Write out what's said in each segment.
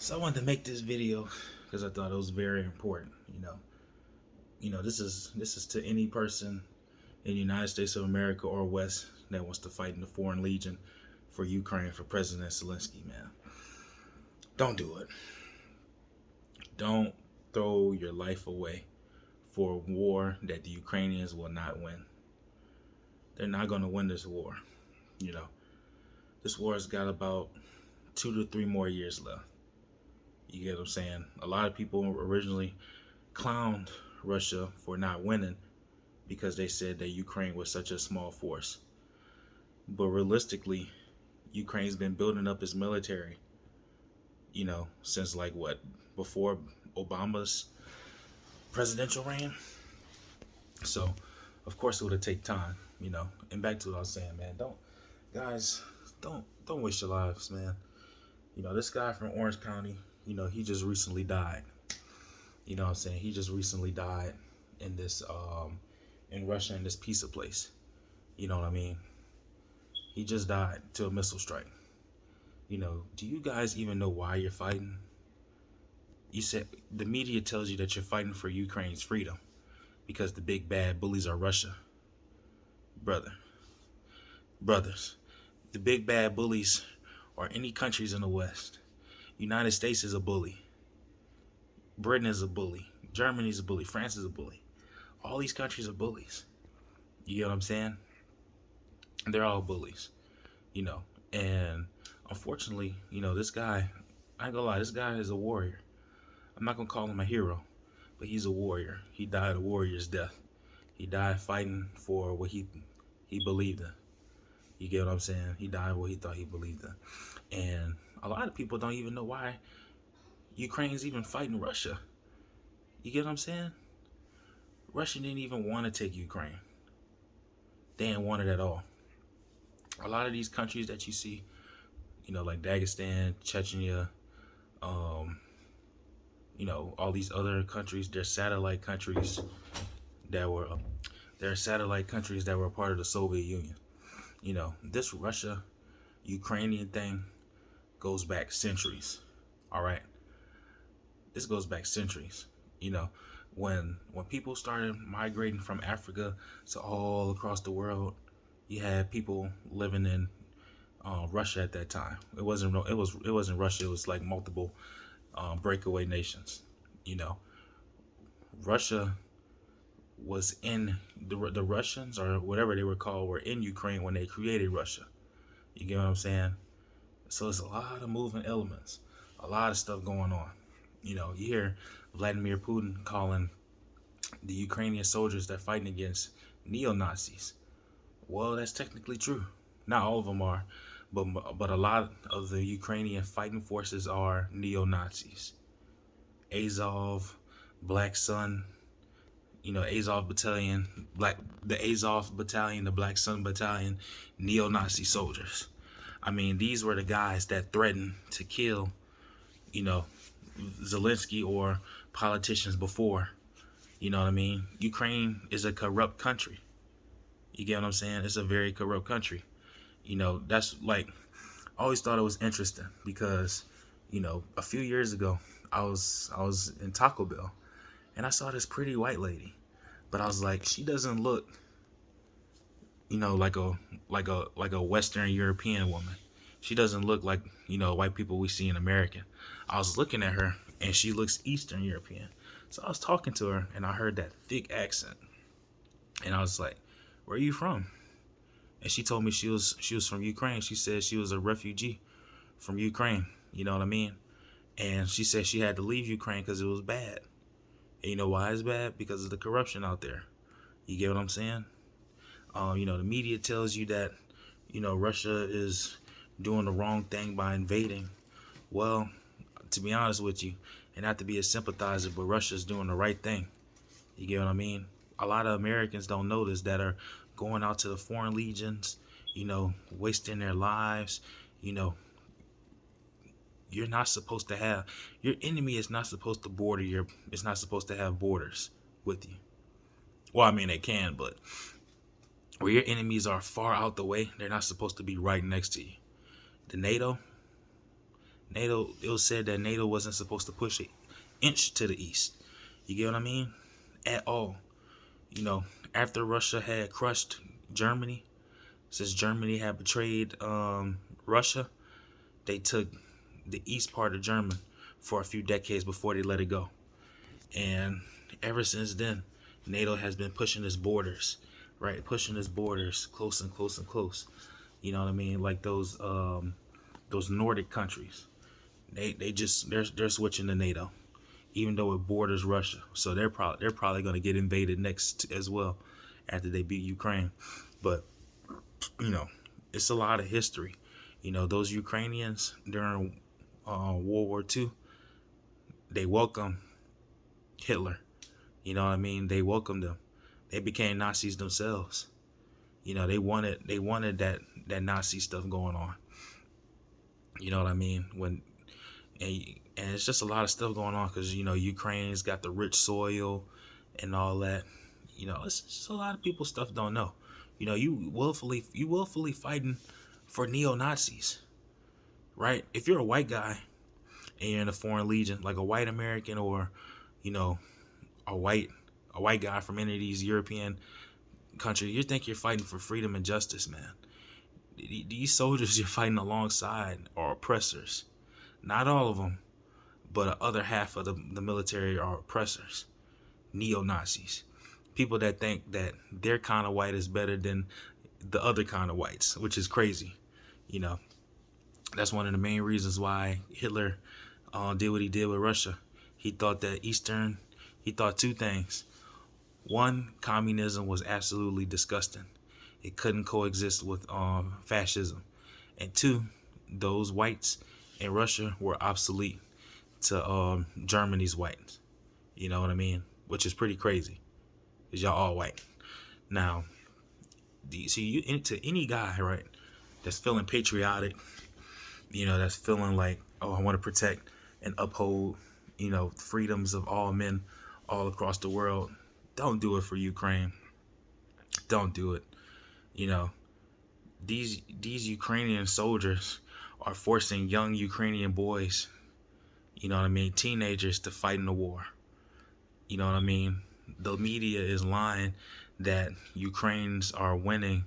So I wanted to make this video because I thought it was very important. This is to any person in the United States of America or West that wants to fight in the Foreign Legion for Ukraine for President Zelensky. Man, don't do it. Don't throw your life away for a war that the Ukrainians will not win. They're not going to win this war. You know, this war has got about 2 to 3 more years left. You get what I'm saying? A lot of people originally clowned Russia for not winning because they said that Ukraine was such a small force. But realistically, Ukraine's been building up its military, since like what? Before Obama's presidential reign. So, of course, it would take time. And back to what I was saying, man. Don't waste your lives, man. This guy from Orange County, he just recently died. You know what I'm saying? He just recently died in this in Russia in this pizza place. You know what I mean? He just died to a missile strike. Do you guys even know why you're fighting? You said the media tells you that you're fighting for Ukraine's freedom because the big bad bullies are Russia. Brothers, the big bad bullies are any countries in the West. United States is a bully. Britain is a bully. Germany is a bully. France is a bully. All these countries are bullies. You get what I'm saying? They're all bullies, And unfortunately, this guy, I ain't gonna lie, this guy is a warrior. I'm not gonna call him a hero, but he's a warrior. He died a warrior's death. He died fighting for what he believed in. You get what I'm saying? He died what he thought he believed in. And a lot of people don't even know why Ukraine's even fighting Russia. You get what I'm saying? Russia didn't even want to take Ukraine. They didn't want it at all. A lot of these countries that you see, like Dagestan, Chechnya, all these other countries, they're satellite countries that were a part of the Soviet Union. This Russia Ukrainian thing goes back centuries. All right. This goes back centuries. When people started migrating from Africa to all across the world, you had people living in Russia at that time. It wasn't Russia. It was like multiple breakaway nations. Russia was in the Russians, or whatever they were called, were in Ukraine when they created Russia. You get what I'm saying? So it's a lot of moving elements, a lot of stuff going on. You hear Vladimir Putin calling the Ukrainian soldiers that fighting against neo-Nazis. Well, that's technically true. Not all of them are, but a lot of the Ukrainian fighting forces are neo-Nazis. Azov, Black Sun, Azov Battalion, the Azov Battalion, the Black Sun Battalion, neo-Nazi soldiers. I mean, these were the guys that threatened to kill, Zelensky or politicians before. You know what I mean? Ukraine is a corrupt country. You get what I'm saying? It's a very corrupt country. That's like, I always thought it was interesting because, a few years ago, I was in Taco Bell and I saw this pretty white lady, but I was like, she doesn't look, like a Western European woman. She doesn't look like, white people we see in America. I was looking at her and she looks Eastern European. So I was talking to her and I heard that thick accent. And I was like, where are you from? And she told me she was from Ukraine. She said she was a refugee from Ukraine. You know what I mean? And she said she had to leave Ukraine because it was bad. And you know why it's bad? Because of the corruption out there. You get what I'm saying? The media tells you that, Russia is doing the wrong thing by invading. Well, to be honest with you, and not to be a sympathizer, but Russia's doing the right thing. You get what I mean? A lot of Americans don't know this, that are going out to the foreign legions, wasting their lives. You're not supposed to have, your enemy is not supposed to it's not supposed to have borders with you. Well, I mean, they can, but where your enemies are far out the way, they're not supposed to be right next to you. The NATO, it was said that NATO wasn't supposed to push an inch to the east. You get what I mean? At all. You know, after Russia had crushed Germany, since Germany had betrayed Russia, they took the east part of Germany for a few decades before they let it go. And ever since then, NATO has been pushing its borders, right? Pushing its borders close and close and close. You know what I mean? Like those Nordic countries. They're switching to NATO, even though it borders Russia. So they're probably going to get invaded next as well after they beat Ukraine. But you know, it's a lot of history. You know, those Ukrainians during World War II, they welcomed Hitler. You know what I mean? They welcomed him. They became Nazis themselves. You know, they wanted that Nazi stuff going on. You know what I mean? And it's just a lot of stuff going on because you know Ukraine's got the rich soil and all that. You know, it's just a lot of people stuff don't know. You know, you willfully fighting for neo Nazis, right? If you're a white guy and you're in a foreign legion, like a white American or, you know, a white guy from any of these European countries, you think you're fighting for freedom and justice, man. These soldiers you're fighting alongside are oppressors. Not all of them, but the other half of the military are oppressors, neo-Nazis. People that think that their kind of white is better than the other kind of whites, which is crazy. You know, that's one of the main reasons why Hitler did what he did with Russia. He thought two things. One, communism was absolutely disgusting. It couldn't coexist with fascism. And two, those whites in Russia were obsolete to Germany's whites. You know what I mean? Which is pretty crazy. Because y'all all white. Now, to any guy, right, that's feeling patriotic, you know, that's feeling like, oh, I want to protect and uphold, you know, freedoms of all men all across the world, don't do it for Ukraine. Don't do it. You know, these Ukrainian soldiers are forcing young Ukrainian boys, you know what I mean, teenagers to fight in the war. You know what I mean? The media is lying that Ukrainians are winning.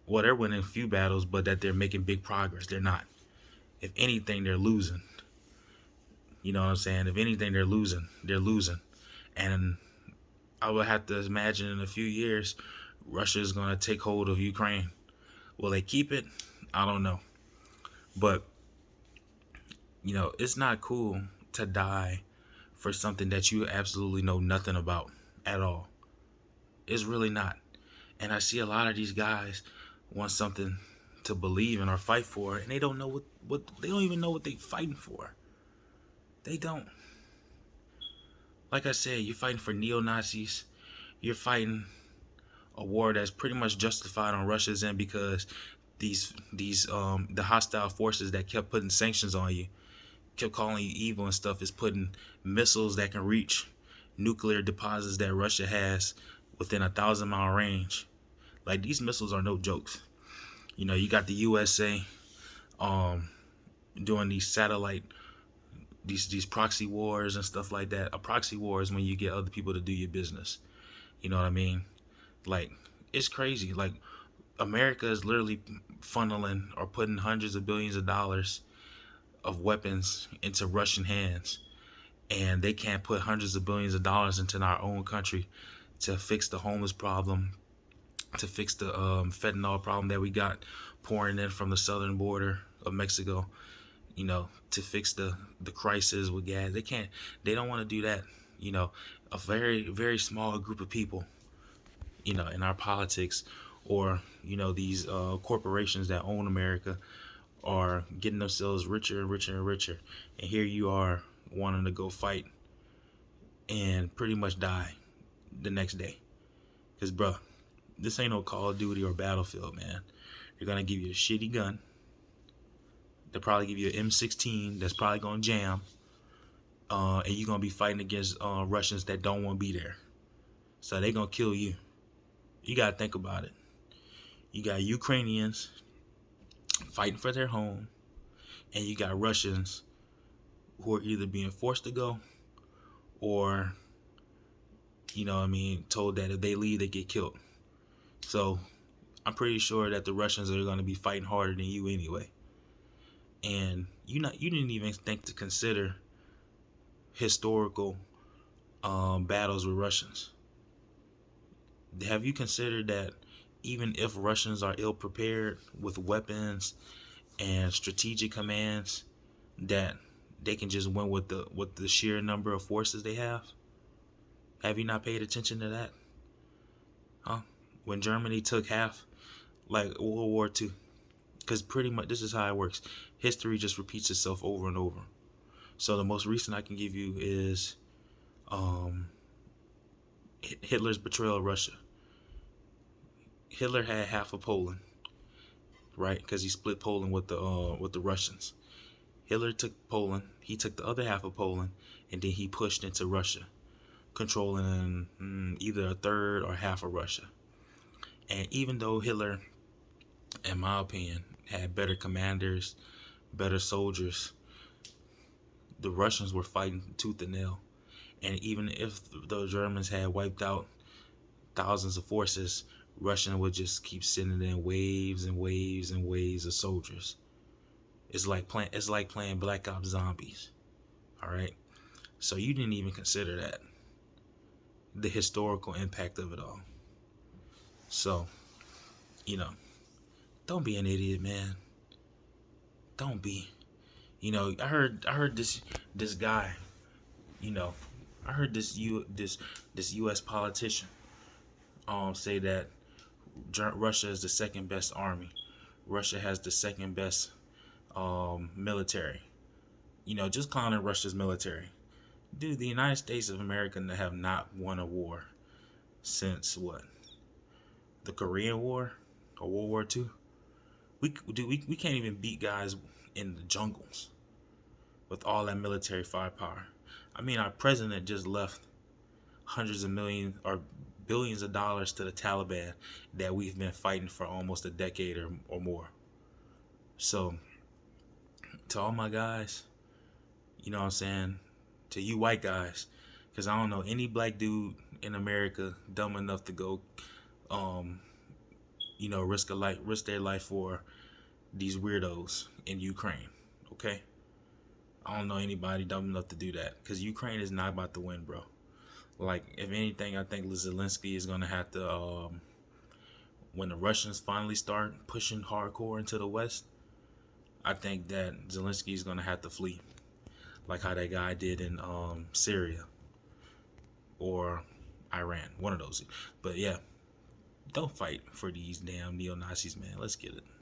Well, they're winning a few battles, but that they're making big progress. They're not. If anything, they're losing. You know what I'm saying? If anything, they're losing. They're losing. And I would have to imagine in a few years, Russia is going to take hold of Ukraine. Will they keep it? I don't know. But, you know, it's not cool to die for something that you absolutely know nothing about at all. It's really not. And I see a lot of these guys want something to believe in or fight for, and they don't know what they don't even know what they're fighting for. They don't. Like I said, you're fighting for neo-Nazis. You're fighting a war that's pretty much justified on Russia's end because the hostile forces that kept putting sanctions on you, kept calling you evil and stuff, is putting missiles that can reach nuclear deposits that Russia has within 1,000-mile range. Like, these missiles are no jokes. You know, you got the USA doing these satellite, these proxy wars and stuff like that. A proxy war is when you get other people to do your business. You know what I mean? Like, it's crazy. Like, America is literally funneling or putting hundreds of billions of dollars of weapons into Russian hands, and they can't put hundreds of billions of dollars into our own country to fix the homeless problem, to fix the fentanyl problem that we got pouring in from the southern border of Mexico, you know, to fix the crisis with gas. They don't want to do that. You know, a very, very small group of people, you know, in our politics, or, you know, these corporations that own America are getting themselves richer and richer and richer. And here you are wanting to go fight and pretty much die the next day. Because, bro, this ain't no Call of Duty or Battlefield, man. They're going to give you a shitty gun. They'll probably give you an M16 that's probably going to jam. And you're going to be fighting against Russians that don't want to be there. So they're going to kill you. You got to think about it. You got Ukrainians fighting for their home, and you got Russians who are either being forced to go or, told that if they leave, they get killed. So I'm pretty sure that the Russians are going to be fighting harder than you anyway. And you didn't even think to consider historical battles with Russians. Have you considered that even if Russians are ill prepared with weapons and strategic commands, that they can just win with the sheer number of forces they have? Have you not paid attention to that? Huh? When Germany took half, like World War II, because pretty much this is how it works. History just repeats itself over and over. So the most recent I can give you is Hitler's betrayal of Russia. Hitler had half of Poland, right? Because he split Poland with the Russians. Hitler took Poland. He took the other half of Poland, and then he pushed into Russia, controlling either a third or half of Russia. And even though Hitler, in my opinion, had better commanders, better soldiers, the Russians were fighting tooth and nail. And even if the Germans had wiped out thousands of forces, Russia would just keep sending in waves and waves and waves of soldiers. It's like playing Black Ops Zombies. All right. So you didn't even consider that, the historical impact of it all. So, don't be an idiot, man. Don't be. I heard this guy. I heard this U.S. politician say that Russia is the second best army. Russia has the second best military. Just clowning Russia's military. Dude, the United States of America have not won a war since what? The Korean War or World War II? We can't even beat guys in the jungles with all that military firepower. I mean, our president just left hundreds of millions or billions of dollars to the Taliban that we've been fighting for almost a decade or more. So, to all my guys, you know what I'm saying? To you white guys, because I don't know any black dude in America dumb enough to go, risk their life for these weirdos in Ukraine. Okay? I don't know anybody dumb enough to do that, because Ukraine is not about to win, bro. Like, if anything, I think Zelensky is going to have to, when the Russians finally start pushing hardcore into the West, I think that Zelensky is going to have to flee. Like how that guy did in Syria or Iran. One of those. But yeah, don't fight for these damn neo-Nazis, man. Let's get it.